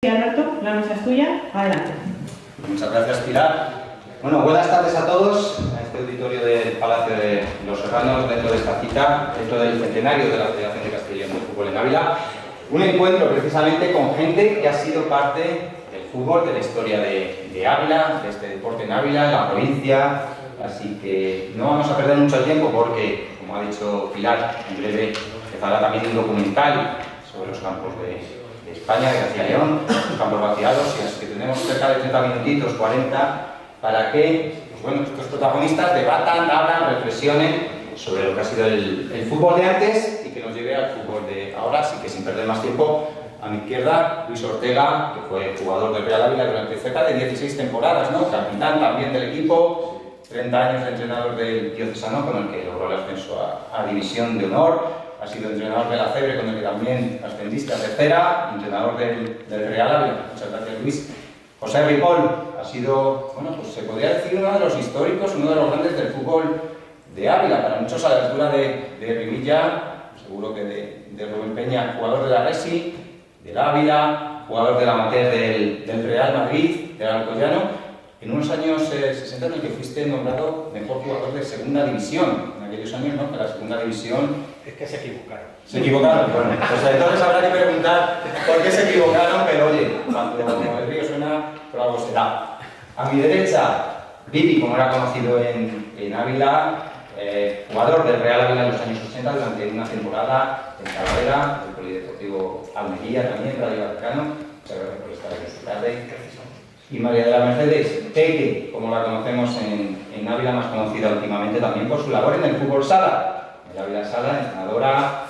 Sí, Alberto, la mesa es tuya. Adelante. Muchas gracias, Pilar. Bueno, buenas tardes a todos a este auditorio del Palacio de los Serranos, dentro de esta cita, dentro del centenario de la Federación de Castellón de Fútbol en Ávila. Un encuentro precisamente con gente que ha sido parte del fútbol, de la historia de Ávila, de este deporte en Ávila, en la provincia. Así que no vamos a perder mucho tiempo porque, como ha dicho Pilar, en breve empezará también un documental sobre los campos de España, de Castilla y León, los campos vaciados, y así que tenemos cerca de 30 minutitos, 40, para que pues bueno, estos protagonistas debatan, hablan, reflexionen sobre lo que ha sido el fútbol de antes y que nos lleve al fútbol de ahora. Así que sin perder más tiempo, a mi izquierda, Luis Ortega, que fue jugador del Real Ávila durante cerca de 16 temporadas, ¿no? Capitán también del equipo, 30 años de entrenador del Diocesano, con el que logró el ascenso a División de Honor. Ha sido entrenador de la Cebre, con el que también ascendiste a tercera, entrenador del Real Ávila. Muchas gracias, Luis. José Ripoll ha sido, bueno, pues se podría decir uno de los históricos, uno de los grandes del fútbol de Ávila, para muchos a la altura de Rivilla, seguro que de Rubén Peña, jugador de la Resi, del Ávila, jugador del amateur del Real Madrid, del Alcoyano, en unos años 60 en el que fuiste nombrado mejor jugador de segunda división. En aquellos años, ¿no? Que la segunda división... Es que se equivocaron. Se equivocaron, bueno, pues entonces habrá que preguntar por qué se equivocaron, pero oye, cuando el río suena, por algo será. A mi derecha, Vivi, como era conocido en Ávila, jugador del Real Ávila en los años 80 durante una temporada en Talavera, del Polideportivo Almería también, Radio Vaticano. Muchas gracias por estar aquí esta tarde. Y María de la Mercedes Teque, como la conocemos en Ávila, más conocida últimamente también por su labor en el fútbol sala. En Ávila Sala, entrenadora,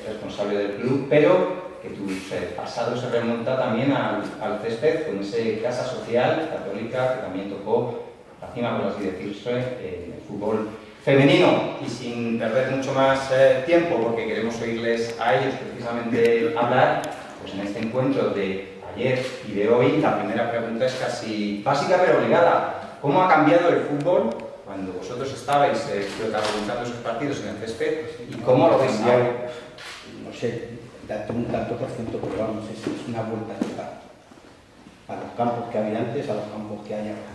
responsable del club, pero que tu pasado se remonta también al césped, con ese casa social católica que también tocó la cima, por así decirse, en el fútbol femenino. Y sin perder mucho más tiempo, porque queremos oírles a ellos precisamente hablar, pues en este encuentro de ayer y de hoy, la primera pregunta es casi básica pero obligada. ¿Cómo ha cambiado el fútbol cuando vosotros estabais protagonizando esos partidos en el césped y cómo lo veis ahora? No sé, date un tanto por ciento, pero vamos, es una vuelta total. A los campos que había antes, a los campos que hay ahora.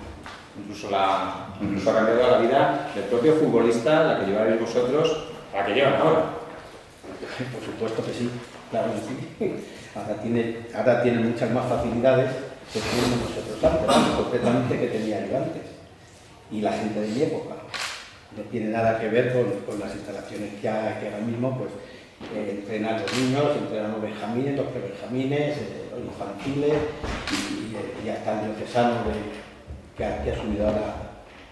Incluso ha cambiado la vida del propio futbolista, la que lleváis vosotros, a la que llevan ahora. Por supuesto que sí, claro que sí. Ahora tiene muchas más facilidades que teníamos nosotros antes, concretamente que tenía yo antes. Y la gente de mi época. No tiene nada que ver con las instalaciones que ahora mismo pues, entrenan los niños, entrenan los benjamines, los prebenjamines, los infantiles y hasta el diocesano que ha subido ahora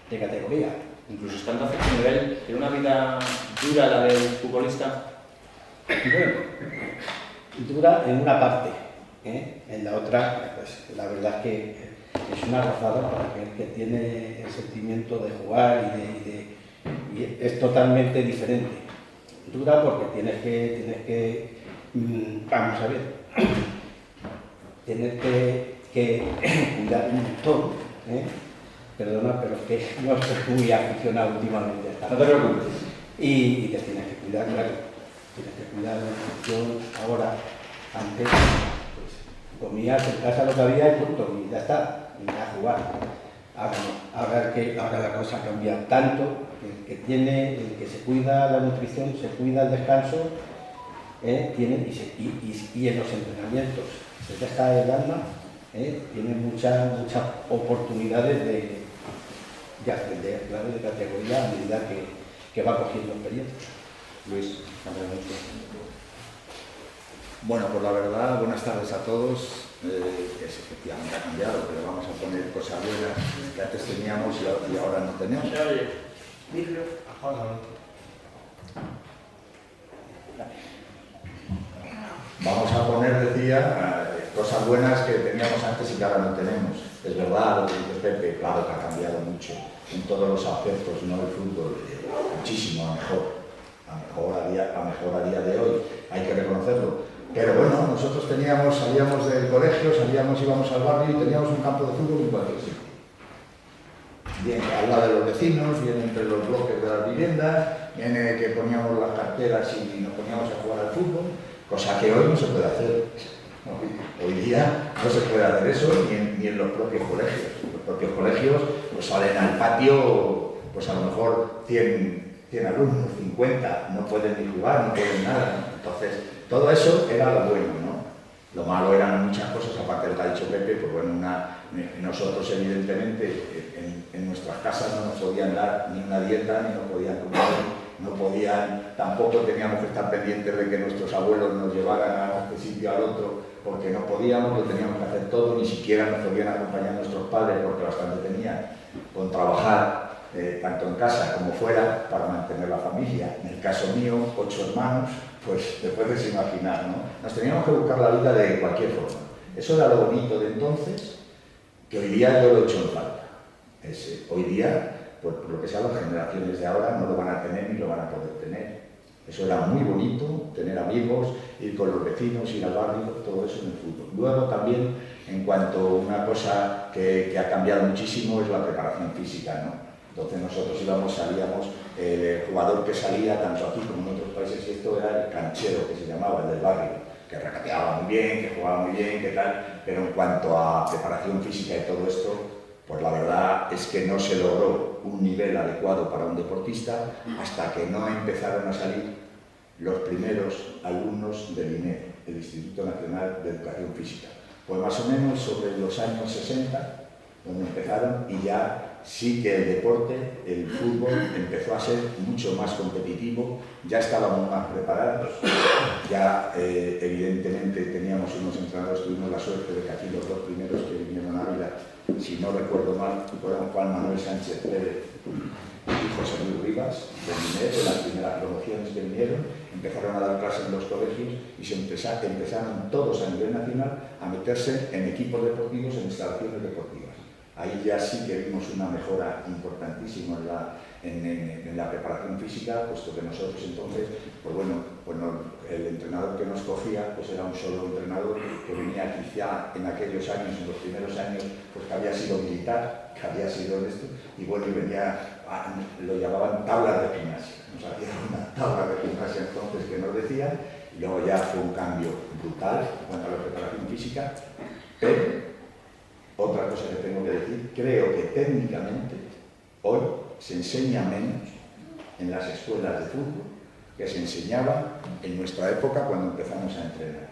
de categoría. Incluso estando a cierto nivel, ¿tiene una vida dura la del futbolista? Bueno, dura en una parte, en la otra, pues la verdad es que es una gozada para aquel que tiene el sentimiento de jugar y es totalmente diferente. Dura porque tienes que vamos a ver, tienes que cuidar un montón, perdona, pero es que no estoy muy aficionado últimamente a esta. No te preocupes. Y te tienes que cuidar, claro. Tienes que cuidar. Yo ahora, antes, pues, comías en casa lo que había y punto, y ya está. Y a jugar. Ahora no, ahora la cosa cambia tanto, el que se cuida la nutrición, se cuida el descanso, y en los entrenamientos se deja el alma, tiene muchas oportunidades de ascender, claro, de categoría a medida que va cogiendo experiencia. Luis, mucho. Bueno, pues la verdad, buenas tardes a todos. Efectivamente ha cambiado, pero vamos a poner cosas buenas que antes teníamos y ahora no tenemos. Vamos a poner, decía, cosas buenas que teníamos antes y que ahora no tenemos. Es verdad lo que dice Pepe, claro que ha cambiado mucho en todos los aspectos, no el fútbol, muchísimo a mejor a día de hoy, hay que reconocerlo. Pero bueno, nosotros salíamos del colegio, íbamos al barrio y teníamos un campo de fútbol en cualquier sitio. Bien al lado de los vecinos, bien entre los bloques de las viviendas, bien que poníamos las carteras y nos poníamos a jugar al fútbol, cosa que hoy no se puede hacer. Hoy día no se puede hacer eso ni en los propios colegios. Los propios colegios pues salen al patio, pues a lo mejor 100 alumnos, 50, no pueden ni jugar, no pueden nada, ¿no? Entonces, todo eso era lo bueno, ¿no? Lo malo eran muchas cosas, aparte de lo que ha dicho Pepe, pues bueno, nosotros evidentemente en nuestras casas no nos podían dar ni una dieta, ni nos podían comer, no podían, tampoco teníamos que estar pendientes de que nuestros abuelos nos llevaran a este sitio al otro, porque no podíamos, lo teníamos que hacer todo, ni siquiera nos podían acompañar nuestros padres, porque bastante tenían con trabajar, tanto en casa como fuera, para mantener la familia. En el caso mío, 8 hermanos, pues te puedes imaginar, ¿no? Nos teníamos que buscar la vida de cualquier forma. Eso era lo bonito de entonces, que hoy día yo lo he hecho en falta. Hoy día, pues, por lo que sea, las generaciones de ahora no lo van a tener ni lo van a poder tener. Eso era muy bonito, tener amigos, ir con los vecinos, ir al barrio, todo eso en el fútbol. Luego también, en cuanto a una cosa que ha cambiado muchísimo, es la preparación física, ¿no? Entonces nosotros salíamos, el jugador que salía, tanto aquí como en otros países, y esto era el canchero, que se llamaba, el del barrio, que regateaba muy bien, que jugaba muy bien, que tal, pero en cuanto a preparación física y todo esto, pues la verdad es que no se logró un nivel adecuado para un deportista hasta que no empezaron a salir los primeros alumnos del INEF, el Instituto Nacional de Educación Física. Pues más o menos sobre los años 60, donde empezaron, y ya sí que el deporte, el fútbol, empezó a ser mucho más competitivo, ya estábamos más preparados, ya evidentemente teníamos unos entrenadores, tuvimos la suerte de que aquí los dos primeros que vinieron a Ávila, si no recuerdo mal, fueron Juan Manuel Sánchez Pérez y José Luis Rivas, de las primeras promociones que vinieron, empezaron a dar clases en los colegios y empezaron todos a nivel nacional a meterse en equipos deportivos, en instalaciones deportivas. Ahí ya sí que vimos una mejora importantísima en la preparación física, puesto que nosotros entonces, pues bueno, el entrenador que nos cogía pues era un solo entrenador que venía quizá en aquellos años, en los primeros años, pues que había sido militar, que había sido esto, y bueno, y venía, lo llamaban tablas de gimnasia. Nos hacía una tabla de gimnasia entonces que nos decía, y luego ya fue un cambio brutal en cuanto a la preparación física, pero otra cosa que tengo que decir, creo que técnicamente hoy se enseña menos en las escuelas de fútbol que se enseñaba en nuestra época cuando empezamos a entrenar.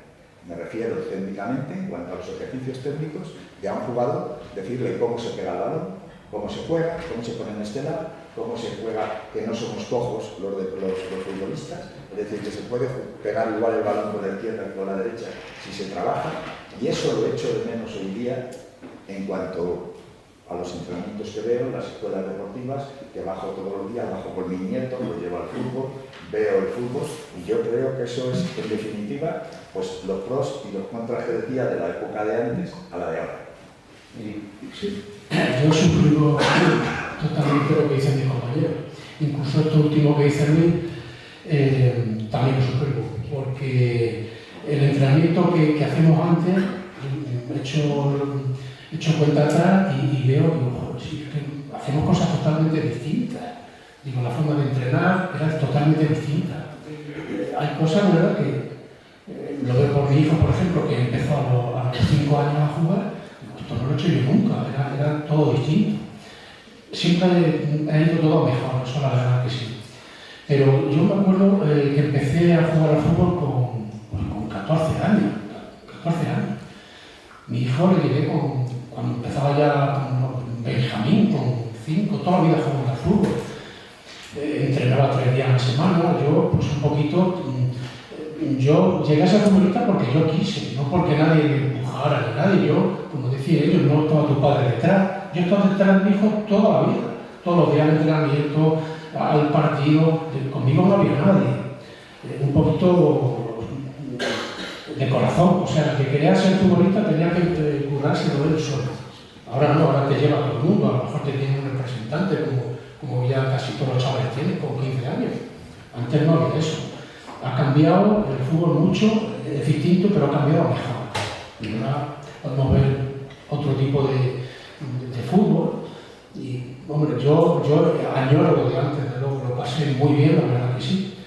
Me refiero técnicamente, en cuanto a los ejercicios técnicos, de a un jugador decirle cómo se pega el balón, cómo se juega, cómo se pone en este lado, cómo se juega, que no somos cojos los futbolistas, es decir, que se puede pegar igual el balón con la izquierda que con la derecha si se trabaja, y eso lo echo de menos hoy día en cuanto a los entrenamientos que veo en las escuelas deportivas, que bajo todos los días, bajo con mi nieto, lo llevo al fútbol, veo el fútbol, y yo creo que eso es, en definitiva, pues los pros y los contras que decía de la época de antes a la de ahora. Sí. Yo suscribo totalmente lo que dicen mis compañeros. Incluso esto último que dice Luis, también lo suscribo, porque el entrenamiento que hacemos antes, he hecho cuenta atrás y veo, digo, sí, que hacemos cosas totalmente distintas. Digo, la forma de entrenar era totalmente distinta. Hay cosas, ¿verdad?, que lo veo por mi hijo, por ejemplo, que empezó a los 5 años a jugar. Esto no lo he hecho yo nunca, era todo distinto. Siempre ha ido todo mejor, eso la verdad que sí. Pero yo me acuerdo que empecé a jugar al fútbol con 14 años. 14 años. Mi hijo le llegué cuando empezaba ya Benjamín, con 5, toda la vida jugando al fútbol. Entrenaba 3 días a la semana, yo pues un poquito... Yo llegué a ser futbolista porque yo quise, no porque nadie me empujara ni nadie. Yo, como decía ellos, no estaba tu padre detrás. Yo estaba detrás de mi hijo toda la vida, todos los días de entrenamiento, al partido. Conmigo no había nadie. Un poquito de corazón, o sea, el que quería ser futbolista tenía que curárselo él solo. Ahora no, ahora te lleva todo el mundo, a lo mejor te tiene un representante, como ya casi todos los chavales tienen, con 15 años. Antes no había eso. Ha cambiado el fútbol mucho, es distinto, pero ha cambiado a mejor. Y ahora podemos ver otro tipo de fútbol. Y, hombre, yo añoro lo de antes, lo pasé muy bien, la verdad que sí.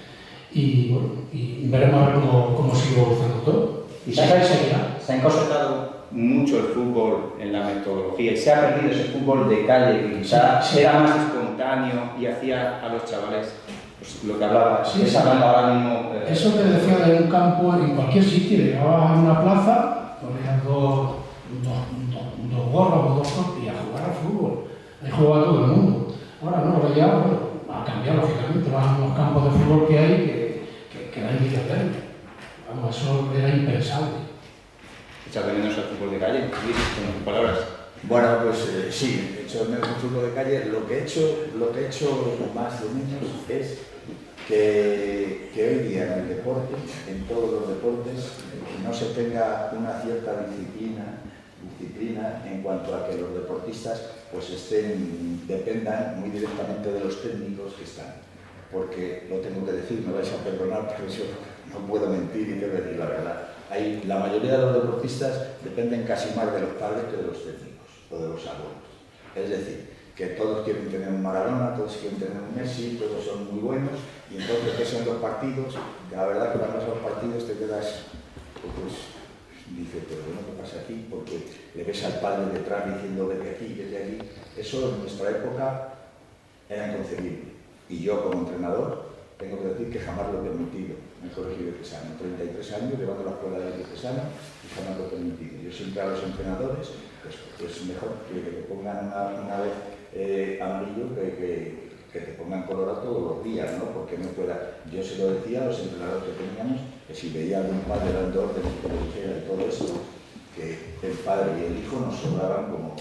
Y, bueno, y veremos a ver cómo sigue evolucionando todo. Y se cae seguirá. se ha encorsetado mucho el fútbol en la metodología y se ha perdido ese fútbol de calle que quizás era más espontáneo y hacía a los chavales pues, lo que hablaba, hablando ahora mismo. Eso te decía de un campo en cualquier sitio, llegabas a una plaza, ponías dos gorros o dos cosas y a jugar al fútbol. Ahí jugaba todo el mundo. Ahora no, ahora ya ha cambiado lógicamente, vas a unos campos de fútbol que hay que da envidia verlo. Vamos, eso era impensable. ¿Echas de menos el fútbol de calle? Luis, con tus palabras. Bueno, pues sí, he hecho menos el fútbol de calle. Lo que he hecho más o menos es que hoy día en el deporte, en todos los deportes, no se tenga una cierta disciplina en cuanto a que los deportistas pues dependan muy directamente de los técnicos que están. Porque lo tengo que decir, me vais a perdonar, pero yo no puedo mentir y tengo que decir la verdad. La mayoría de los deportistas dependen casi más de los padres que de los técnicos o de los abuelos. Es decir, que todos quieren tener un Maradona, todos quieren tener un Messi, todos son muy buenos, y entonces ves en los partidos, que la verdad que cuando vas a los partidos te quedas, pues dice, pero bueno, ¿qué pasa aquí? Porque le ves al padre detrás diciendo vete aquí, vete aquí. Eso en nuestra época era inconcebible. Y yo como entrenador tengo que decir que jamás lo he permitido. Me he corregido diocesano, 33 años llevando la escuela de diocesano y jamás lo he permitido. Yo siempre a los entrenadores, pues es mejor que te pongan una vez amarillo que te pongan colorado todos los días, ¿no? Porque no pueda. Yo se lo decía a los entrenadores que teníamos, que si veía algún padre dando órdenes que le dijera y todo esto, que el padre y el hijo nos sobraban como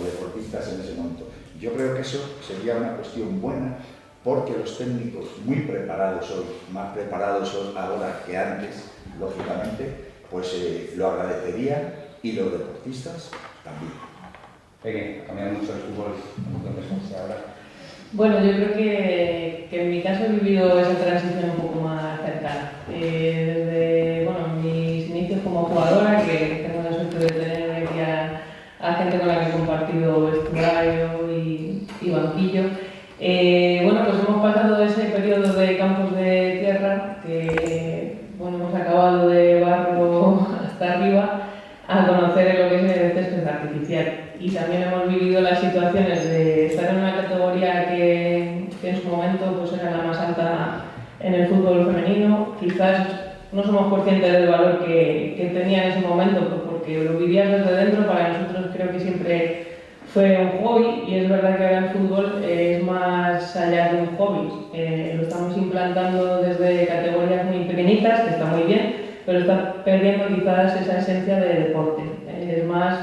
deportistas en ese momento. Yo creo que eso sería una cuestión buena, porque los técnicos muy preparados hoy, más preparados hoy ahora que antes, lógicamente, pues lo agradecerían y los deportistas también. Peque, ha cambiado mucho el fútbol ahora. Bueno, yo creo que en mi caso he vivido esa transición un poco más cercana. Desde mis inicios como jugadora, que tengo la suerte de tener aquí a gente con la que he compartido vestuario y banquillo. Pues hemos pasado ese periodo de campos de tierra que hemos acabado de barro hasta arriba a conocer lo que es el césped artificial. Y también hemos vivido las situaciones de estar en una categoría que en su momento pues era la más alta en el fútbol femenino. Quizás no somos conscientes del valor que tenía en ese momento, pues porque lo vivías desde dentro. Para nosotros creo que siempre fue un hobby, y es verdad que ahora el fútbol es más allá de un hobby. Lo estamos implantando desde categorías muy pequeñitas, que está muy bien, pero está perdiendo quizás esa esencia de deporte. Es más,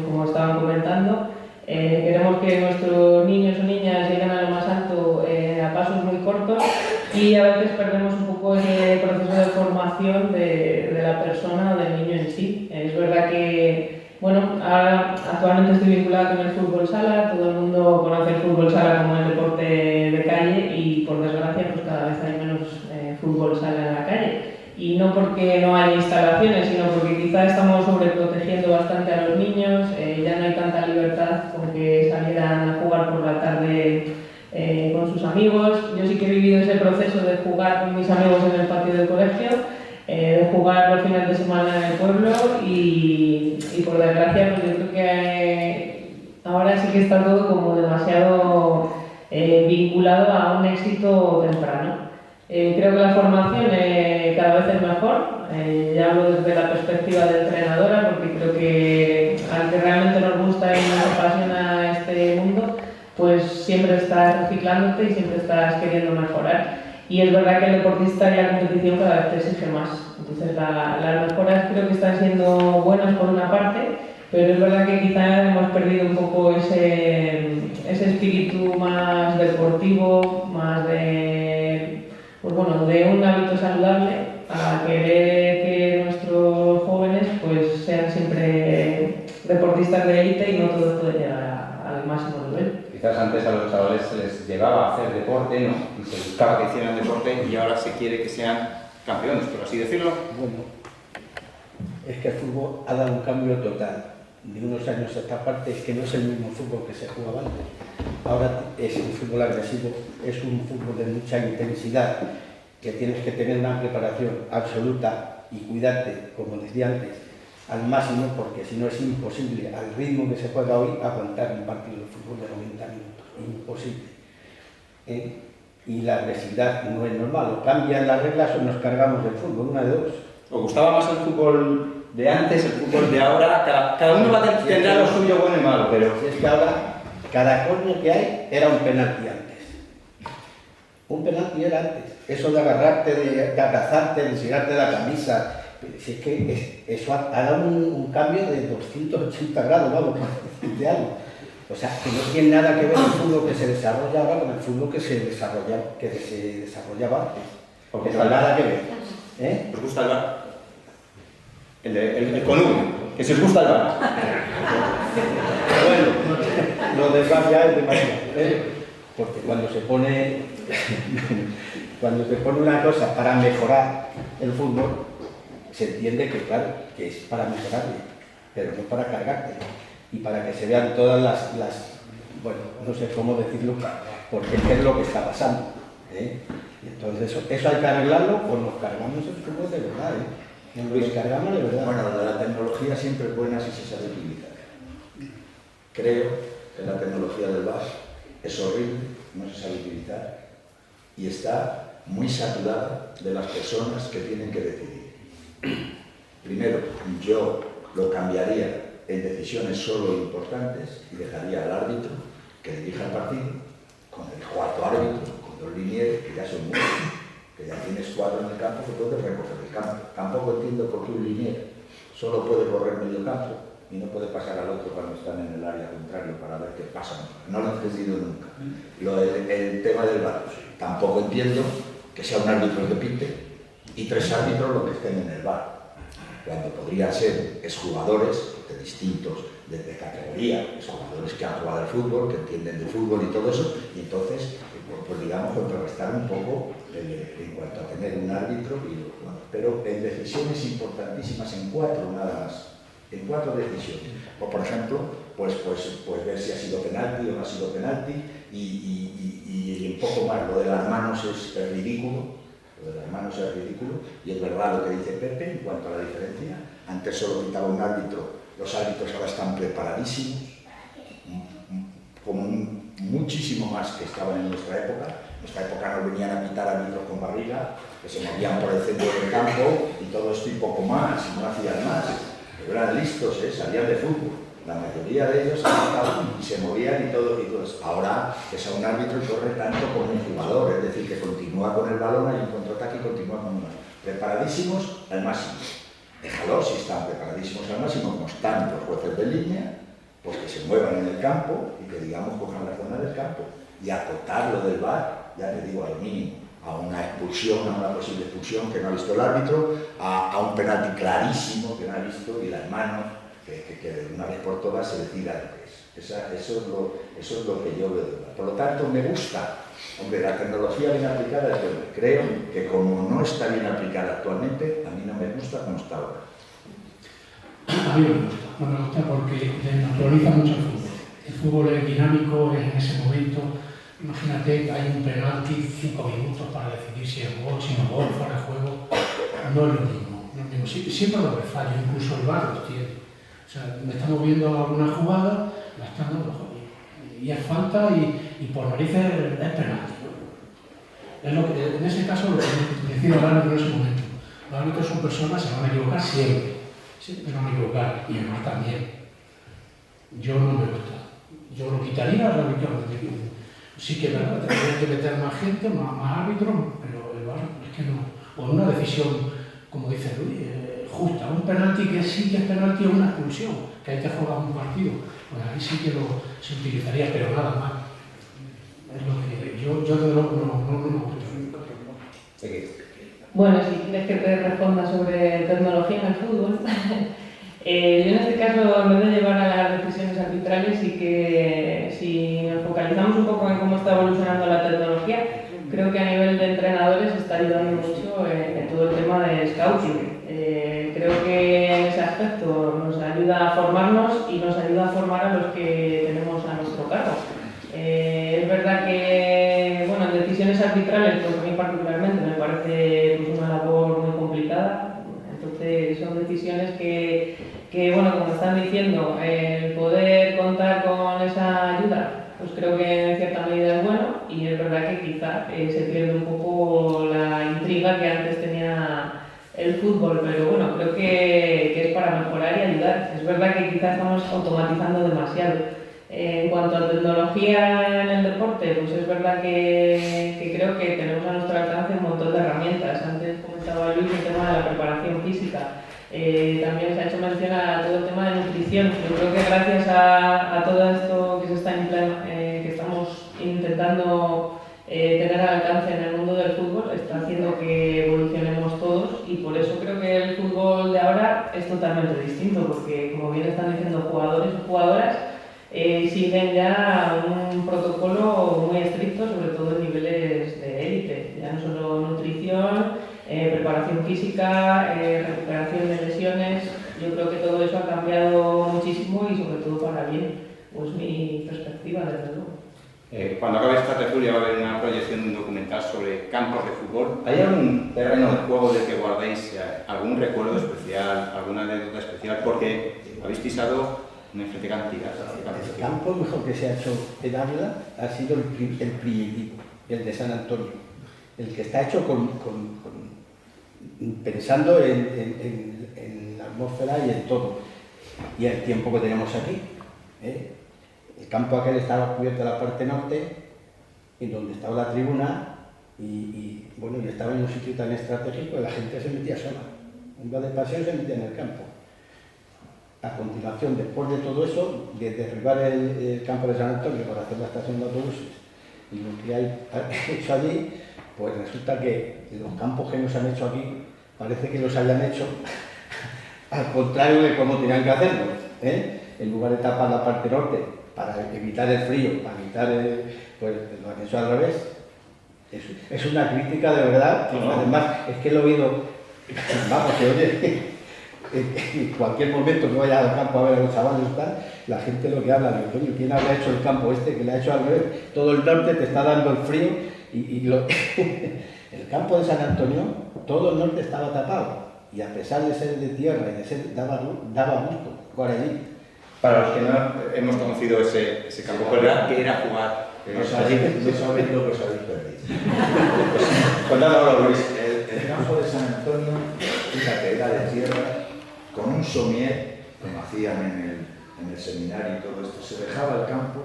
como estaban comentando, queremos que nuestros niños o niñas lleguen a lo más alto a pasos muy cortos, y a veces perdemos un poco ese proceso de formación de la persona o del niño en sí. Es verdad que ahora actualmente estoy vinculada con el fútbol sala. Todo el mundo conoce el fútbol sala como el deporte de calle, y por desgracia pues cada vez hay menos fútbol sala en la calle. Y no porque no haya instalaciones, sino porque quizá estamos sobreprotegiendo bastante a los niños. Ya no hay tanta libertad con que salieran a jugar por la tarde con sus amigos. Yo sí que he vivido ese proceso de jugar con mis amigos en el patio del colegio, de jugar los fines de semana en el pueblo, y por desgracia pues yo creo que ahora sí que está todo como demasiado vinculado a un éxito temprano. Creo que la formación cada vez es mejor. Ya hablo desde la perspectiva de entrenadora, porque creo que al que realmente nos gusta y nos apasiona este mundo, pues siempre estás reciclándote y siempre estás queriendo mejorar. Y es verdad que el deportista y la competición cada vez te exige más. Entonces las mejoras creo que están siendo buenas por una parte, pero es verdad que quizá hemos perdido un poco ese espíritu más deportivo, más de un hábito saludable, a querer que nuestros jóvenes pues sean siempre deportistas de élite y no todos pueden llegar al máximo nivel. Quizás antes a los chavales se les llevaba a hacer deporte, ¿no? Y se buscaba que hicieran deporte, y ahora se quiere que sean campeones, por así decirlo. Bueno, es que el fútbol ha dado un cambio total. De unos años a esta parte es que no es el mismo fútbol que se jugaba antes. Ahora es un fútbol agresivo, es un fútbol de mucha intensidad, que tienes que tener una preparación absoluta y cuidarte, como decía antes, al máximo, porque si no es imposible, al ritmo que se juega hoy, aguantar un partido de fútbol de 90 minutos. Imposible. Y la agresividad no es normal, o cambian las reglas o nos cargamos del fútbol, una de dos. ¿Os gustaba más el fútbol de antes, el fútbol de ahora? Cada uno tendrá lo suyo bueno y malo, pero... Si es que ahora, cada córner que hay era un penalti antes. Un penalti era antes. Eso de agarrarte, de abrazarte, de enseñarte la camisa. Si es que eso ha dado un cambio de 280 grados, vamos, de algo. O sea, que no tiene nada que ver el fútbol que se desarrolla ahora con el fútbol que se desarrollaba antes. Porque no hay nada que ver. ¿Os gusta el bar? El conúm, que si os gusta el bar. Bueno, lo del bar ya es demasiado. Porque cuando se pone una cosa para mejorar el fútbol, se entiende que, claro, que es para mejorarle, pero no para cargarte. Y para que se vean todas las bueno, no sé cómo decirlo, porque es lo que está pasando. Y entonces eso hay que arreglarlo, o nos cargamos el fútbol de verdad. Nos cargamos de verdad. Bueno, de la tecnología siempre es buena si se sabe utilizar. Creo que la tecnología del VAR es horrible, no se sabe utilizar y está muy saturada de las personas que tienen que decidir. Primero, yo lo cambiaría en decisiones solo importantes y dejaría al árbitro que dirija el partido con el cuarto árbitro, con 2 linieros, que ya son muchos, que ya tienes 4 en el campo que puedes recorrer el campo. Tampoco entiendo por qué un liniero solo puede correr medio campo y no puede pasar al otro cuando están en el área contrario para ver qué pasa. No lo he entendido nunca. El tema del VAR, tampoco entiendo que sea un árbitro el que pinte y 3 árbitros los que estén en el VAR, cuando podrían ser exjugadores de distintos, de categoría, exjugadores que han jugado al fútbol, que entienden de fútbol y todo eso, y entonces, pues digamos, contrarrestar un poco en cuanto a tener un árbitro y los jugadores. Pero en decisiones importantísimas, en 4 nada más, en 4 decisiones. O por ejemplo, pues ver si ha sido penalti o no ha sido penalti, y un poco más, lo de las manos es ridículo. Lo de las manos es ridículo, y es verdad lo que dice Pepe en cuanto a la diferencia. Antes solo quitaba un árbitro, los árbitros ahora están preparadísimos, como muchísimo más que estaban en nuestra época. En nuestra época no venían a pitar árbitros con barriga, que se movían por el centro del campo y todo esto y poco más, y no hacían más. Pero eran listos, salían de fútbol. La mayoría de ellos y se movían y todo. Ahora es a un árbitro y corre tanto como un jugador, es decir, que continúa con el balón, hay un contraataque y continúa con uno. Preparadísimos al máximo. Déjalos, si están preparadísimos al máximo, como están los jueces de línea, pues que se muevan en el campo y que, digamos, cojan la zona del campo. Y acotar lo del VAR, ya te digo, al mínimo, a una expulsión, a una posible expulsión que no ha visto el árbitro, a un penalti clarísimo que no ha visto, y las manos, que de una vez por todas se decida lo que es. Eso es lo que yo veo. Por lo tanto, me gusta. Hombre, la tecnología bien aplicada es buena. Creo que como no está bien aplicada actualmente, a mí no me gusta como está ahora. A mí me gusta porque naturaliza mucho el fútbol. El fútbol es dinámico, es en ese momento. Imagínate que hay un penalti, 5 minutos para decidir si es gol, si no es gol, fuera de juego. No es lo mismo. Siempre lo que falla, incluso el VAR los tiene. O sea, me estamos viendo alguna jugada, la están dando, y es falta y por narices es penalti. Es lo que, en ese caso, lo que decía el árbitro en ese momento. Los árbitros son personas, se van a equivocar siempre. Siempre se van a equivocar, y el VAR también. Yo no me gusta. Yo lo quitaría radicalmente. Sí que es verdad, tendría que meter más gente, más árbitros, pero el VAR es que no. O en una decisión, como dice Luis, justa, un penalti que sí que es penalti o una expulsión, que hay que jugar un partido, pues ahí sí que se utilizaría, pero nada más. Es lo que yo de lo no me gusta. Bueno, si quieres que te responda sobre tecnología en el fútbol, yo en este caso, en vez de llevar a las decisiones arbitrales, y que si nos focalizamos un poco en cómo está evolucionando la tecnología, creo que a nivel de entrenadores está ayudando mucho en todo el tema de scouting. Creo que en ese aspecto nos ayuda a formarnos y nos ayuda a formar a los que tenemos a nuestro cargo. Es verdad que, bueno, en decisiones arbitrales, pues a mí particularmente me parece pues, una labor muy complicada. Entonces son decisiones que diciendo, el poder contar con esa ayuda, pues creo que en cierta medida es bueno, y es verdad que quizá se pierde un poco la intriga que antes tenía el fútbol, pero bueno, creo que es para mejorar y ayudar. Es verdad que quizá estamos automatizando demasiado. En cuanto a tecnología en el deporte, pues es verdad que creo que tenemos a nuestro alcance un montón de herramientas. Antes comentaba Luis el tema de la preparación física. También se ha hecho mención a todo el tema de nutrición. Yo creo que gracias a todo esto que estamos intentando tener al alcance en el mundo del fútbol, está haciendo que evolucionemos todos, y por eso creo que el fútbol de ahora es totalmente distinto, porque como bien están diciendo jugadores o jugadoras, siguen ya un protocolo muy estricto, sobre todo en niveles de élite, ya no solo nutrición, preparación física, recuperación de lesiones. Yo creo que todo eso ha cambiado muchísimo y sobre todo para bien, pues mi perspectiva, desde luego. Cuando acabe esta tertulia va a haber una proyección de un documental sobre campos de fútbol. ¿Hay algún terreno de juego del que guardéis algún recuerdo especial, alguna anécdota especial? Porque habéis pisado una infinite cantidad. El campo mejor que se ha hecho en Ávila ha sido el primitivo, el de San Antonio, el que está hecho pensando en la atmósfera y en todo, y el tiempo que tenemos aquí. El campo aquel estaba cubierto a la parte norte, en donde estaba la tribuna, y bueno, y estaba en un sitio tan estratégico que la gente se metía sola. Iba de paseo y se metía en el campo. A continuación, después de todo eso, de derribar el campo de San Antonio para hacer la estación de autobuses y lo que hay hecho allí, pues resulta que los campos que nos han hecho aquí parece que los hayan hecho al contrario de cómo tenían que hacerlo, en lugar de tapar la parte norte para evitar el frío, para evitar pues lo han hecho al revés. Es una crítica de verdad. No. Además, es que lo he oído, vamos, se oye en cualquier momento que vaya al campo a ver a los chavales y tal, la gente lo que habla, digo, coño, ¿quién habrá hecho el campo este que le ha hecho al revés? Todo el norte te está dando el frío el campo de San Antonio, todo el norte estaba tapado, y a pesar de ser de tierra y de ser, daba gusto jugar allí. Para los que no hemos conocido ese campo, ¿verdad? ¿Qué era jugar? No sabéis lo que os habéis perdido. Cuéntanoslo, Luis. El campo de San Antonio, fíjate, era de tierra, con un somier, como hacían en el seminario y todo esto, se dejaba el campo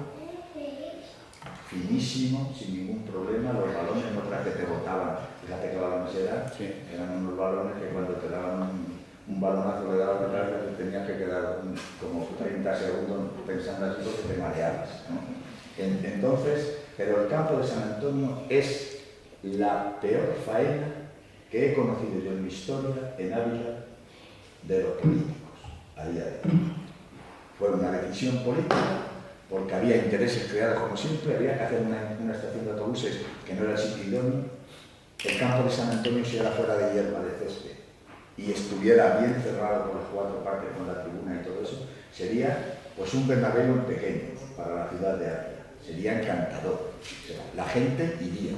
finísimo, sin ningún problema. Los balones no creas que te botaban, fíjate qué balones eran unos balones que cuando te daban un balonazo le daban que te tenías que quedar como 30 segundos pensando así porque te mareabas, ¿no? Entonces, pero el campo de San Antonio es la peor faena que he conocido yo en mi historia en Ávila de los políticos a día de hoy. Fue una decisión política porque había intereses creados como siempre, había que hacer una estación de autobuses que no era el sitio idóneo. El campo de San Antonio, si era fuera de hierba, de césped, y estuviera bien cerrado por las 4 partes con la tribuna y todo eso, sería pues un Bernabéu pequeño para la ciudad de Ávila. Sería encantador. O sea, la gente iría.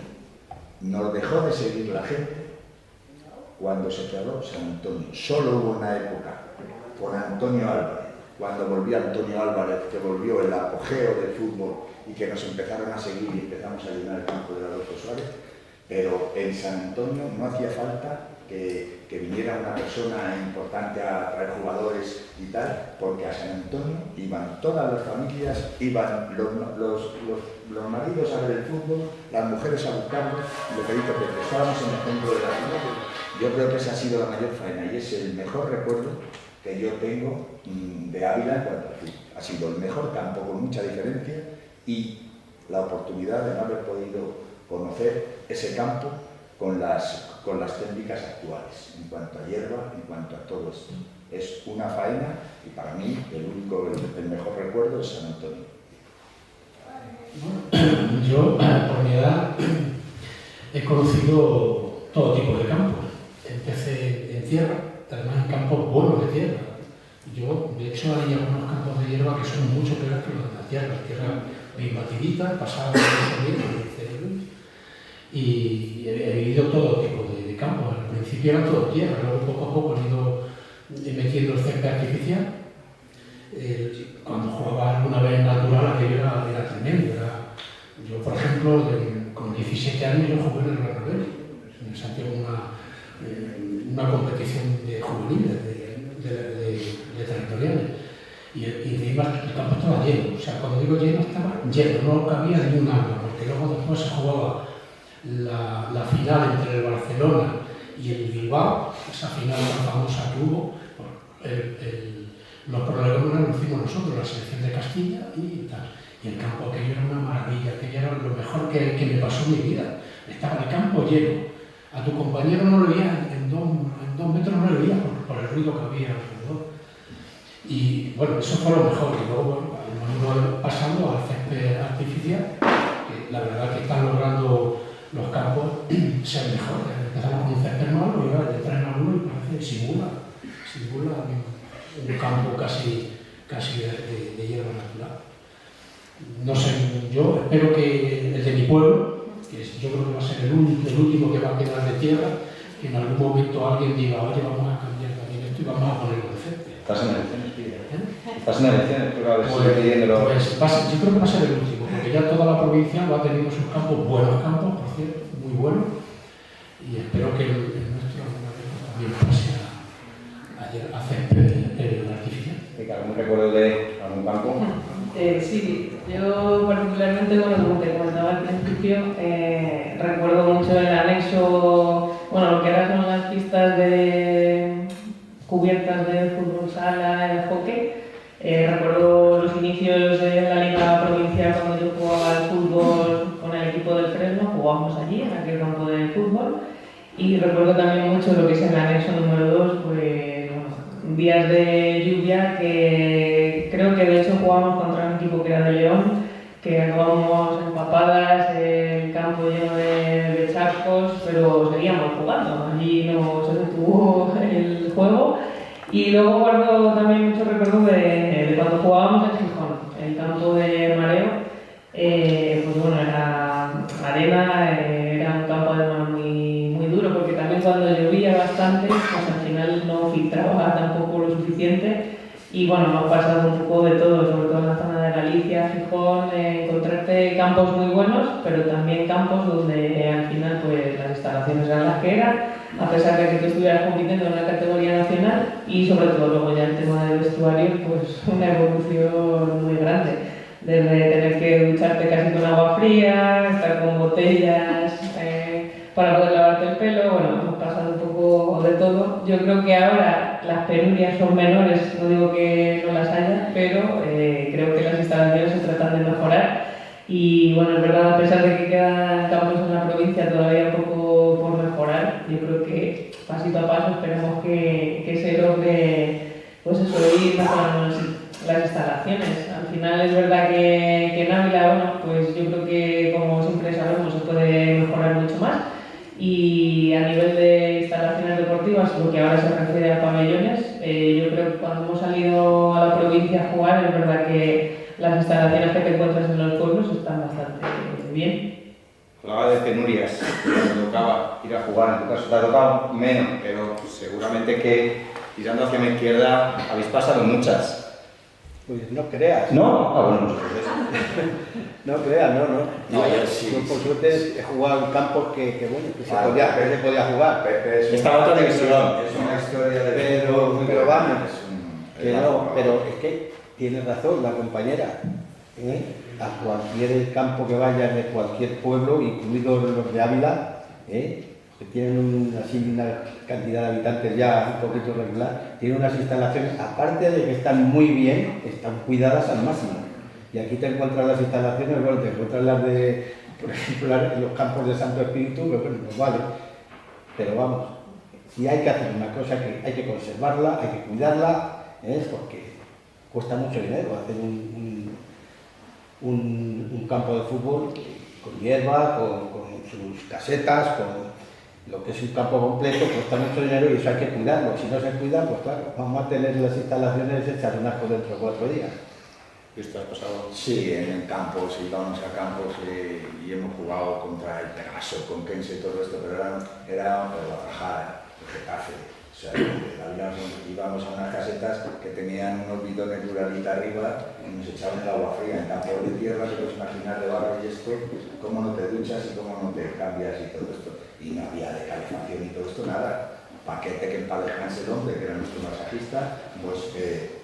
Nos dejó de seguir la gente cuando se cerró San Antonio. Solo hubo una época con Antonio Álvarez, cuando volvió Antonio Álvarez, que volvió el apogeo del fútbol y que nos empezaron a seguir y empezamos a llenar el campo de Adolfo Suárez, pero en San Antonio no hacía falta que viniera una persona importante a traer jugadores y tal, porque a San Antonio iban todas las familias, iban los maridos a ver el fútbol, las mujeres a buscarlo, lo que dice Pepe, estábamos en el centro de la ciudad. Yo creo que esa ha sido la mayor faena y es el mejor recuerdo que yo tengo de Ávila en cuanto al fútbol. Ha sido el mejor campo con mucha diferencia y la oportunidad de no haber podido conocer ese campo con las técnicas actuales, en cuanto a hierba, en cuanto a todo esto. Es una faena y para mí el mejor recuerdo es San Antonio. Yo, por mi edad, he conocido todo tipo de campos. Empecé en tierra, además en campos buenos de tierra. Yo, de hecho, hay algunos campos de hierba que son mucho peores que los de la tierra bien batidita, pasada por el y he vivido todo tipo de campos. Al principio era todo tierra, luego poco a poco han ido metiendo el césped artificial. jugaba alguna vez natural, aquello era tremendo. Yo, por ejemplo, con 17 años yo jugué en el Real Madrid, en Santiago, una competición de juveniles, de territoriales. Y encima el campo estaba lleno, o sea, cuando digo lleno, estaba lleno, no cabía ni un alma, porque luego después se jugaba la final entre el Barcelona y el Bilbao, esa final tan famosa que hubo. Los protagonistas lo hicimos nosotros, la selección de Castilla y tal. Y el campo aquello era una maravilla, aquello era lo mejor que me pasó en mi vida. Estaba el campo lleno. A tu compañero no lo veías, en dos metros no lo veías por el ruido que había alrededor. Y bueno, eso fue lo mejor. Y luego, bueno, hemos pasado al césped artificial, que la verdad que están logrando los campos ser mejores. Empezamos con un césped malo y ahora le traen a uno y parece simula un campo casi de hierba natural. No sé, yo espero que el de mi pueblo, que yo creo que va a ser el último que va a quedar de tierra, que en algún momento alguien diga, oye, vamos a cambiar también esto y vamos a ponerlo de césped. ¿Estás en elecciones, Pide? ¿Estás en elecciones? Creo que a ver si sigue pidiéndolo. Yo creo que va a ser el último, porque ya toda la provincia va teniendo sus campos, buenos campos, por cierto, muy buenos, y espero que el nuestro alguna vez también pase a césped artificial. ¿Algún recuerdo de algún campo? Sí, yo particularmente, bueno, como te comentaba al principio, recuerdo mucho el anexo, bueno, lo que ahora son las pistas cubiertas de fútbol sala y de hockey. Recuerdo los inicios de la liga provincial cuando yo jugaba al fútbol con el equipo del Fresno, jugábamos allí, en aquel campo de fútbol. Y recuerdo también mucho lo que es el anexo número 2, pues bueno, días de lluvia que creo que de hecho jugábamos contra un equipo que era de León, que acabábamos empapadas, el campo lleno de charcos, pero seguíamos jugando, allí no se detuvo el juego. Y luego guardo también muchos recuerdos de cuando jugábamos en Gijón, el campo de mareo, pues bueno, era arena, era un campo además muy duro, porque también cuando llovía bastante, pues al final no filtraba tampoco lo suficiente. Y bueno, nos ha pasado un poco de todo, sobre todo en la zona de Galicia, Gijón, encontrarte campos muy buenos, pero también campos donde al final pues las instalaciones eran las que eran, a pesar de que tú estuvieras compitiendo en una categoría nacional, y sobre todo luego ya el tema del vestuario, pues una evolución muy grande. Desde tener que ducharte casi con agua fría, estar con botellas para poder lavarte el pelo, bueno, hemos pasado un poco de todo. Yo creo que ahora las penurias son menores, no digo que no las haya, pero creo que las instalaciones se tratan de mejorar. Y bueno, es verdad, a pesar de que quedan campos en la provincia todavía un poco por mejorar, yo creo que pasito a paso esperemos que se logre, pues eso, ir mejorando las instalaciones. Al final es verdad que en Ávila, bueno, pues yo creo que como siempre sabemos se puede mejorar mucho más. Y a nivel de instalaciones deportivas, lo que ahora se refiere a pabellones, yo creo que cuando hemos salido a la provincia a jugar, es verdad que las instalaciones que te encuentras en los pueblos están bastante bien. Hablaba de penurias, te tocaba ir a jugar, en tu caso te ha tocado menos, pero seguramente que tirando hacia mi izquierda habéis pasado muchas. Pues no creas. ¿No? Ah, bueno, muchas veces. No creas, no. No, yo sí. Yo por suerte he jugado en campos que bueno, que Vale, se podía jugar. Pepe es Esta otra división. Es una historia de Pero vamos, que no, vamos. pero es que tiene razón la compañera. A cualquier campo que vayas de cualquier pueblo, incluidos los de Ávila, que tienen una cantidad de habitantes ya un poquito regular, tienen unas instalaciones, aparte de que están muy bien, están cuidadas al máximo. Y aquí te encuentras las instalaciones, bueno, te encuentras las de, por ejemplo, los campos de Santo Espíritu, que bueno, pues vale. Pero vamos, si hay que hacer una cosa, que hay que conservarla, hay que cuidarla, porque cuesta mucho dinero hacer un campo de fútbol con hierba, con sus casetas, con lo que es un campo completo, cuesta mucho dinero y eso hay que cuidarlo. Si no se cuida, pues claro, vamos a tener las instalaciones hechas un asco dentro de 4 días. ¿Esto has pasado? Sí, en campos, íbamos a campos y hemos jugado contra el Pegaso, con Kense y todo esto, pero era la bajada, el Getafe. sea, íbamos a unas casetas que tenían unos bidones de Uralita arriba y nos echaban el agua fría. En campo de tierra, se puede imaginar de barro y esto, cómo no te duchas y cómo no te cambias y todo esto. Y no había de calefacción y todo esto, nada. Paquete que en paz descanse el hombre, que era nuestro masajista, pues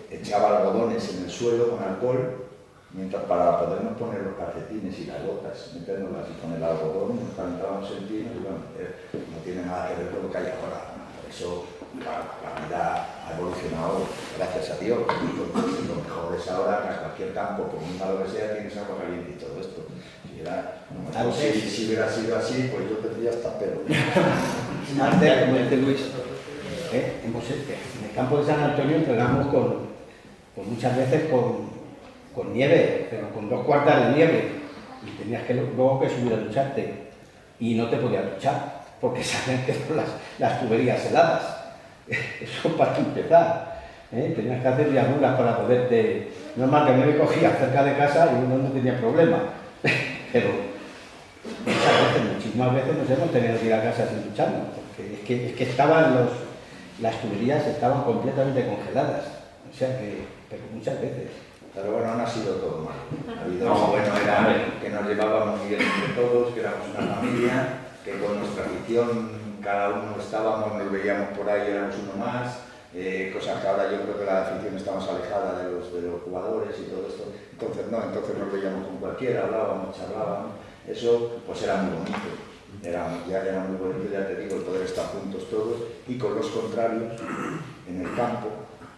echaba algodones en el suelo con alcohol, mientras para podernos poner los calcetines y las botas, metérnoslas y con el algodón nos calentábamos el tino y bueno, no tiene nada que ver con lo que hay ahora. Por eso la vida ha evolucionado, gracias a Dios, y lo mejor es ahora que a cualquier campo, por muy malo que sea, tienes agua caliente y todo esto. Si hubiera sido así, pues yo tendría hasta pelo. Antes, como dice Luis, en el campo de San Antonio entrenamos muchas veces con nieve, pero con 2 cuartas de nieve, y tenías que luego que subir a ducharte, y no te podías duchar, porque sabían que son las tuberías heladas. Eso para empezar. Tenías que hacer llanuras para poderte... Normal que a mí me cogía cerca de casa y uno no tenía problema, pero muchísimas veces nos hemos tenido que ir a casa sin ducharnos, porque es que las tuberías estaban completamente congeladas, o sea que, pero muchas veces. Pero bueno, no ha sido todo mal. Ha habido lo bueno era que nos llevábamos muy bien entre todos, que éramos una familia, que con nuestra afición cada uno estábamos, nos veíamos por ahí, éramos uno más, cosas que ahora yo creo que la afición está más alejada de los jugadores y todo esto. Entonces nos veíamos con cualquiera, hablábamos, charlábamos. Eso pues era muy bonito. Era muy bonito, ya te digo, el poder estar juntos todos y con los contrarios en el campo.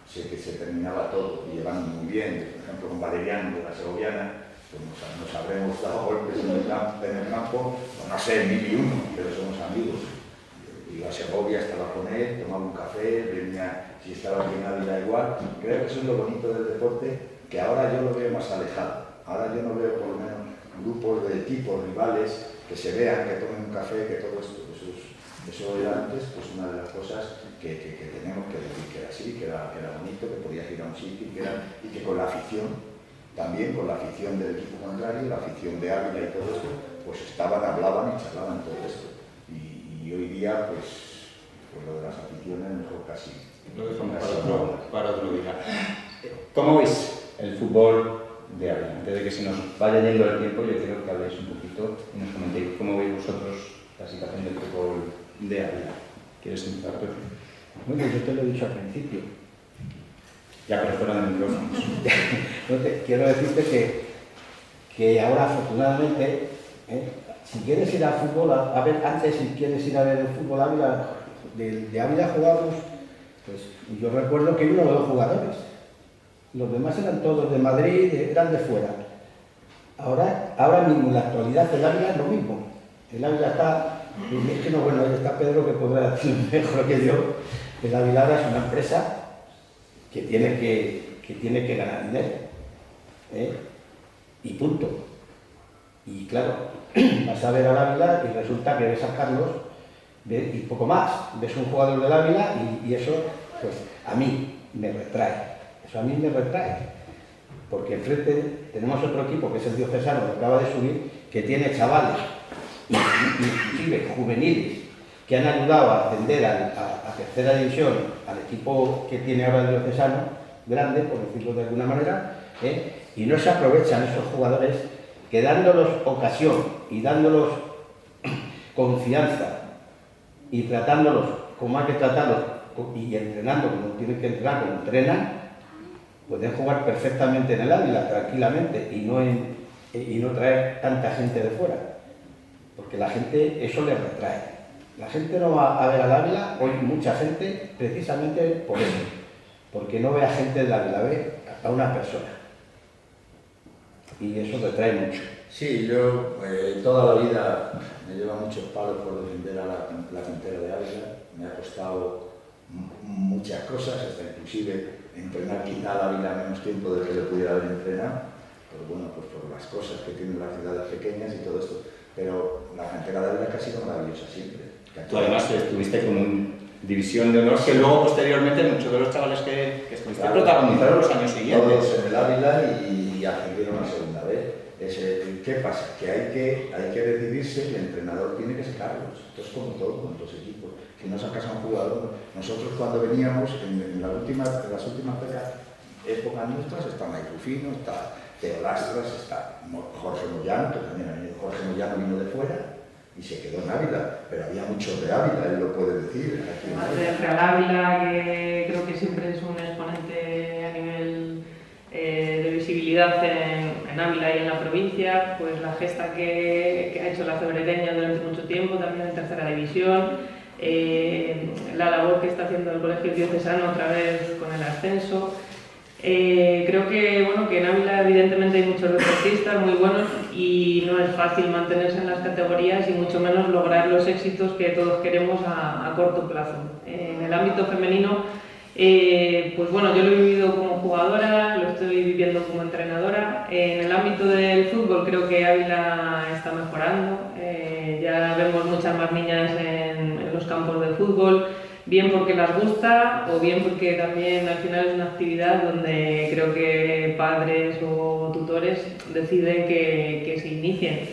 Sé que se terminaba todo y llevando muy bien, por ejemplo con Valeriano de la Segoviana, pues nos habremos dado golpes en el campo, pues no sé, 1000 y uno, pero somos amigos. Iba a Segovia, estaba con él, tomaba un café, venía, si estaba aquí en Ávila igual. Creo que eso es lo bonito del deporte, que ahora yo lo veo más alejado. Ahora yo no veo por lo menos grupos de equipos rivales que se vean, que tomen un café, que todo esto. Eso era antes pues una de las cosas que teníamos que decir que era así, que era bonito, que podías ir a un sitio y que con la afición, también con la afición del equipo contrario, la afición de Ávila y todo esto, pues hablaban y charlaban todo esto. Y hoy día, pues lo de las aficiones mejor casi. Lo dejamos para otro día. ¿Cómo veis el fútbol de Ávila? Antes de que se nos vaya yendo el tiempo, yo quiero que habléis un poquito y nos comentéis cómo veis vosotros la situación del fútbol de Ávila. ¿Quieres empezar, Pepe? Bueno, yo te lo he dicho al principio. Ya, pero fuera de micrófonos. Quiero decirte que ahora, afortunadamente, si quieres ir al fútbol, a ver, antes si quieres ir a ver el fútbol Ávila, de Ávila jugábamos, pues yo recuerdo que hay 1 o 2 jugadores. Los demás eran todos de Madrid, eran de fuera. Ahora mismo, en la actualidad, el Ávila es lo mismo. El Ávila está... Y es que no, bueno, ahí está Pedro que podrá decir mejor que yo. El Ávila es una empresa que tiene que ganar dinero. Y punto. Y claro, vas a ver al Ávila y resulta que ves a Carlos y poco más. Ves un jugador del Ávila y eso, pues a mí me retrae. Eso a mí me retrae. Porque enfrente tenemos otro equipo que es el Diocesano, que acaba de subir, que tiene chavales, inclusive juveniles, que han ayudado a ascender a tercera división al equipo que tiene ahora el Diocesano, grande, por decirlo de alguna manera, y no se aprovechan esos jugadores que dándolos ocasión y dándolos confianza y tratándolos como hay que tratarlos y entrenando como tienen que entrenar, como entrenan, pueden jugar perfectamente en el Ávila, tranquilamente, y no traer tanta gente de fuera. Porque la gente, eso les retrae. La gente no va a ver al Ávila, hoy mucha gente, precisamente por eso. Porque no ve a gente del Ávila, ve a una persona. Y eso retrae mucho. Sí, yo toda la vida me lleva muchos palos por defender a la cantera de Ávila. Me ha costado muchas cosas, hasta inclusive entrenar quizá a Ávila menos tiempo del que le pudiera haber entrenado. Pero bueno, pues por las cosas que tienen las ciudades pequeñas y todo esto. Pero la cantera de Ávila casi sido maravillosa siempre. Tú además estuviste como en división de honor, que luego posteriormente muchos de los chavales que estuviste protagonizaron los años siguientes. Todos en el Ávila y ascendieron a segunda vez. ¿Qué pasa? Que hay que decidirse y el entrenador tiene que sacarlos. Esto es como todo, con los equipos. Si no sacas a un jugador, nosotros cuando veníamos, en las últimas épocas nuestras, está Mike Rufino, está Teo Lastras, está Jorge Moyano, que también Jorge Moyano vino de fuera y se quedó en Ávila, pero había muchos de Ávila, él lo puede decir. Además del Real Ávila, que creo que siempre es un exponente a nivel de visibilidad en Ávila y en la provincia, pues la gesta que ha hecho la Cebrereña durante mucho tiempo, también en tercera división, la labor que está haciendo el Colegio Diocesano otra vez con el ascenso. Creo que, bueno, que en Ávila evidentemente hay muchos deportistas muy buenos y no es fácil mantenerse en las categorías y mucho menos lograr los éxitos que todos queremos a corto plazo. En el ámbito femenino, pues bueno, yo lo he vivido como jugadora, lo estoy viviendo como entrenadora. En el ámbito del fútbol creo que Ávila está mejorando, ya vemos muchas más niñas en los campos de fútbol, bien porque las gusta o bien porque también al final es una actividad donde creo que padres o tutores deciden que se inicien.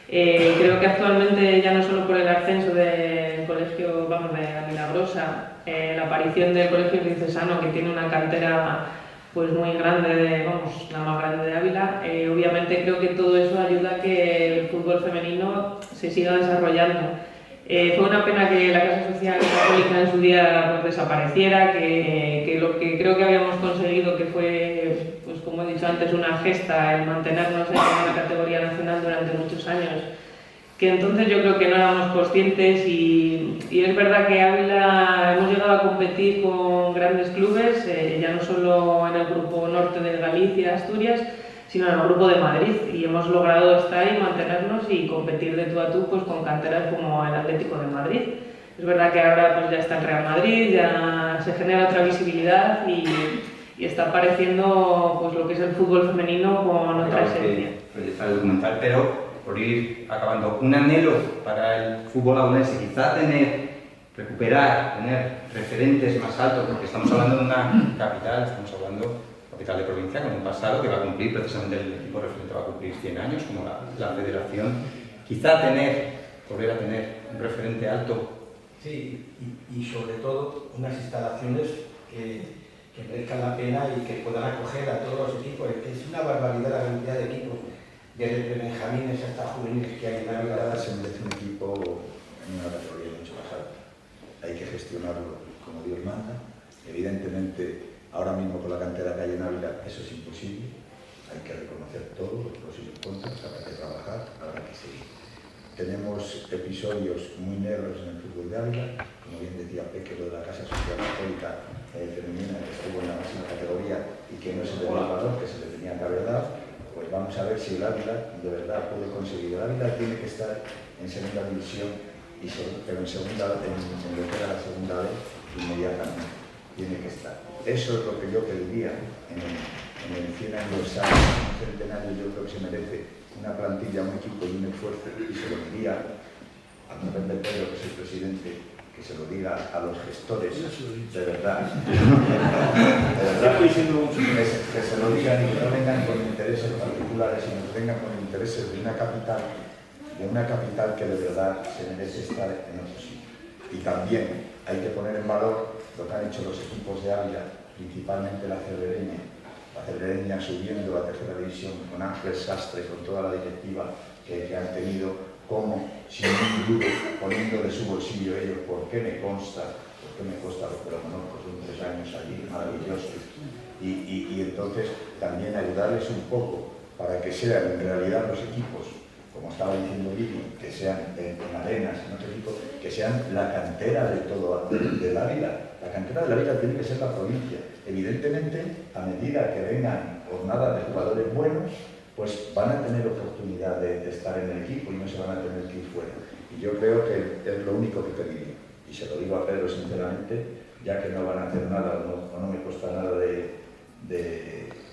Creo que actualmente ya no solo por el ascenso del colegio, vamos, de la Milagrosa, la aparición del colegio diocesano que tiene una cantera pues muy grande, vamos, la más grande de Ávila, obviamente creo que todo eso ayuda a que el fútbol femenino se siga desarrollando. Fue una pena que la Casa Social Católica en su día pues, desapareciera, que lo que creo que habíamos conseguido, que fue, pues como he dicho antes, una gesta, el mantenernos en una categoría nacional durante muchos años, que entonces yo creo que no éramos conscientes y es verdad que Ávila hemos llegado a competir con grandes clubes, ya no solo en el grupo norte de Galicia, Asturias, sino en el grupo de Madrid, y hemos logrado estar ahí, mantenernos y competir de tú a tú pues, con canteras como el Atlético de Madrid. Es verdad que ahora pues, ya está el Real Madrid, ya se genera otra visibilidad y está apareciendo pues, lo que es el fútbol femenino con otra esencia. Proyectar el documental, pero por ir acabando, un anhelo para el fútbol abulense, quizá recuperar, tener referentes más altos, porque estamos hablando de una capital, estamos hablando capital de provincia, con un pasado que va a cumplir, precisamente el equipo referente va a cumplir 100 años, como la federación. Quizá volver a tener un referente alto. Sí, y sobre todo unas instalaciones que merezcan la pena y que puedan acoger a todos los equipos. Es una barbaridad la cantidad de equipos, desde benjamines hasta juveniles que hay en la vida. Se merece un equipo en una categoría mucho más alta. Hay que gestionarlo como Dios manda. Evidentemente, ahora mismo con la cantera que hay en Ávila eso es imposible, hay que reconocer todo, los pros y los contras, habrá que trabajar, habrá que seguir. Tenemos episodios muy negros en el fútbol de Ávila, como bien decía Peque, lo de la Casa Social Católica femenina que estuvo en la máxima categoría y que no se le dio el valor que se le tenía que haber dado, pues vamos a ver si el Ávila de verdad puede conseguir. El Ávila tiene que estar en segunda división, pero en lo que era la segunda vez inmediatamente. Tiene que estar. Eso es lo que yo pediría en el 100 aniversario, un centenario. Yo creo que se merece una plantilla, un equipo y un esfuerzo, y se lo diría a través de Pedro, que es el presidente, que se lo diga a los gestores, de verdad, que se lo digan y que no vengan con intereses particulares, sino que vengan con intereses de una capital que de verdad se merece estar en otro sitio. Y también hay que poner en valor lo que han hecho los equipos de Ávila, principalmente la Cebrereña subiendo a tercera división con Ángel Sastre, con toda la directiva que han tenido, como sin un duro, poniendo de su bolsillo ellos, porque me consta, porque lo conozco, son 3 años allí, maravillosos, y entonces también ayudarles un poco para que sean en realidad los equipos, como estaba diciendo Vivi, que sean en Arenas, en otro equipo, que sean la cantera de todo, del Ávila. La cantera del Ávila tiene que ser la provincia. Evidentemente, a medida que vengan jornadas de jugadores buenos, pues van a tener oportunidad de estar en el equipo y no se van a tener que ir fuera. Y yo creo que es lo único que pediría. Y se lo digo a Pedro sinceramente, ya que no van a hacer nada o no me cuesta nada del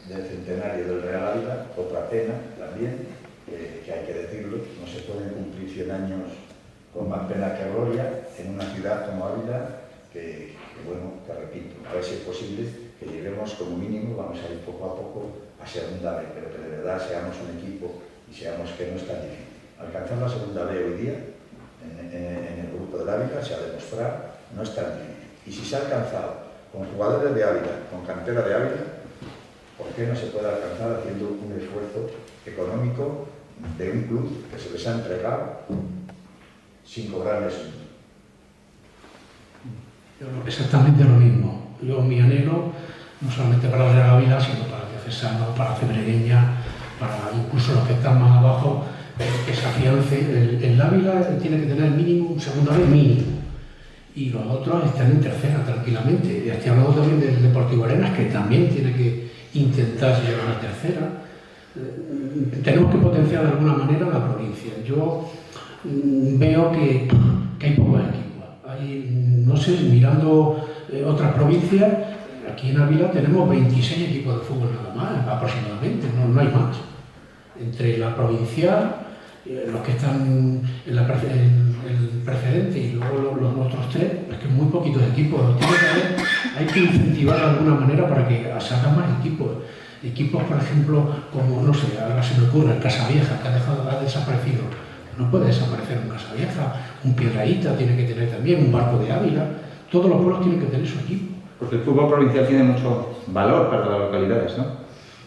centenario del Real Ávila, otra pena también. Que hay que decirlo, no se pueden cumplir 100 años con más pena que gloria en una ciudad como Ávila, que bueno, te repito, a ver si es posible que lleguemos como mínimo, vamos a ir poco a poco a segunda vez, pero que de verdad seamos un equipo y seamos que no es tan difícil. Alcanzar la segunda B hoy día, en el grupo del Ávila, se ha demostrado, no es tan difícil. Y si se ha alcanzado con jugadores de Ávila, con cantera de Ávila, ¿por qué no se puede alcanzar haciendo un esfuerzo económico de un club que se les ha entregado sin cobrarles un? Exactamente lo mismo. Yo mi anhelo, no solamente para el Real Ávila, sino para el Diocesano, para Cebregueña, para incluso los que están más abajo, que se afiance. El Ávila tiene que tener mínimo un segunda vez mínimo, y los otros están en tercera tranquilamente. Y estoy hablando también del Deportivo Arenas, que también tiene que intentar llegar a tercera. Tenemos que potenciar de alguna manera la provincia. Yo veo que hay pocos equipos. No sé, mirando otras provincias, aquí en Ávila tenemos 26 equipos de fútbol nada más, aproximadamente, no hay más. Entre la provincial, los que están en el preferente y luego los otros tres, es que muy poquitos equipos. Hay que incentivar de alguna manera para que salgan más equipos. Equipos, por ejemplo, como, no sé, ahora se me ocurre, el Casavieja, que ha desaparecido. No puede desaparecer un Casavieja, un Piedrahíta tiene que tener también, un Barco de Ávila. Todos los pueblos tienen que tener su equipo. Porque el fútbol provincial tiene mucho valor para las localidades, ¿no?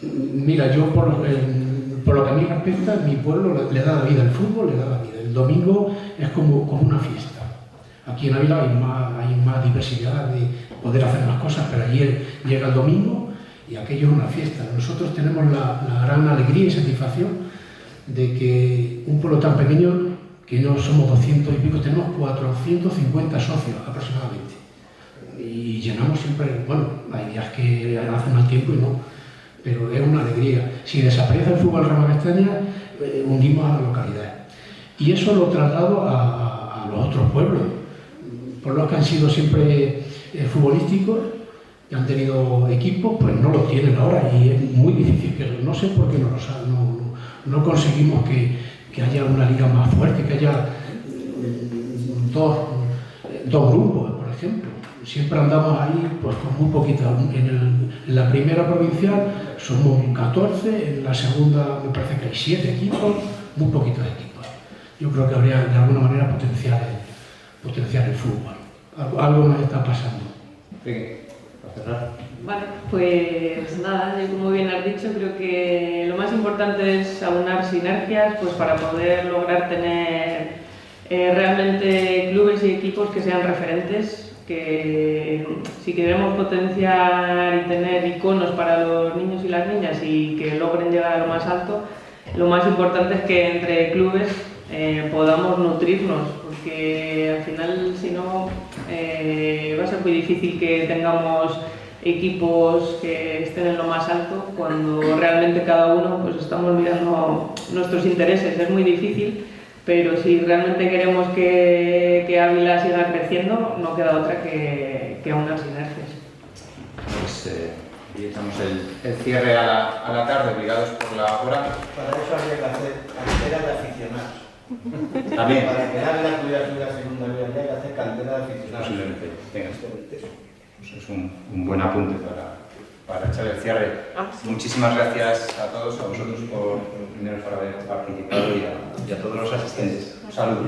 Mira, yo por lo que a mí respecta, mi pueblo le da la vida, el fútbol le da la vida. El domingo es como una fiesta. Aquí en Ávila hay más diversidad de poder hacer más cosas, pero allí llega el domingo y aquello es una fiesta. Nosotros tenemos la gran alegría y satisfacción de que un pueblo tan pequeño, que no somos 200 y pico, tenemos 450 socios aproximadamente. Y llenamos siempre, bueno, hay días que hace mal tiempo y no, pero es una alegría. Si desaparece el fútbol Rama Castaña, hundimos a la localidad. Y eso lo traslado a los otros pueblos, pueblos que han sido siempre futbolísticos, que han tenido equipos, pues no los tienen ahora y es muy difícil que no sé por qué no conseguimos que haya una liga más fuerte, que haya dos grupos, por ejemplo. Siempre andamos ahí pues con muy poquita. En la primera provincial somos 14, en la segunda me parece que hay 7 equipos, muy poquitos equipos. Yo creo que habría de alguna manera potenciar el fútbol. Algo nos está pasando. Para cerrar. Vale, pues nada, como bien has dicho, creo que lo más importante es aunar sinergias pues para poder lograr tener realmente clubes y equipos que sean referentes, que si queremos potenciar y tener iconos para los niños y las niñas y que logren llegar a lo más alto, lo más importante es que entre clubes podamos nutrirnos, porque al final si no va a ser muy difícil que tengamos equipos que estén en lo más alto cuando realmente cada uno pues estamos mirando nuestros intereses. Es muy difícil, pero si realmente queremos que Ávila siga creciendo, no queda otra que aunar sinergias. Pues y echamos el cierre a la tarde, obligados por la hora. Para eso habría que hacer cantera de aficionados. También. Para que Ávila pudiera subir a segunda vez, habría que hacer cantera de aficionados. Posiblemente. Venga. Pues es un buen apunte para echar el cierre. Muchísimas gracias a todos, a vosotros por haber participado y a todos los asistentes. Un saludo.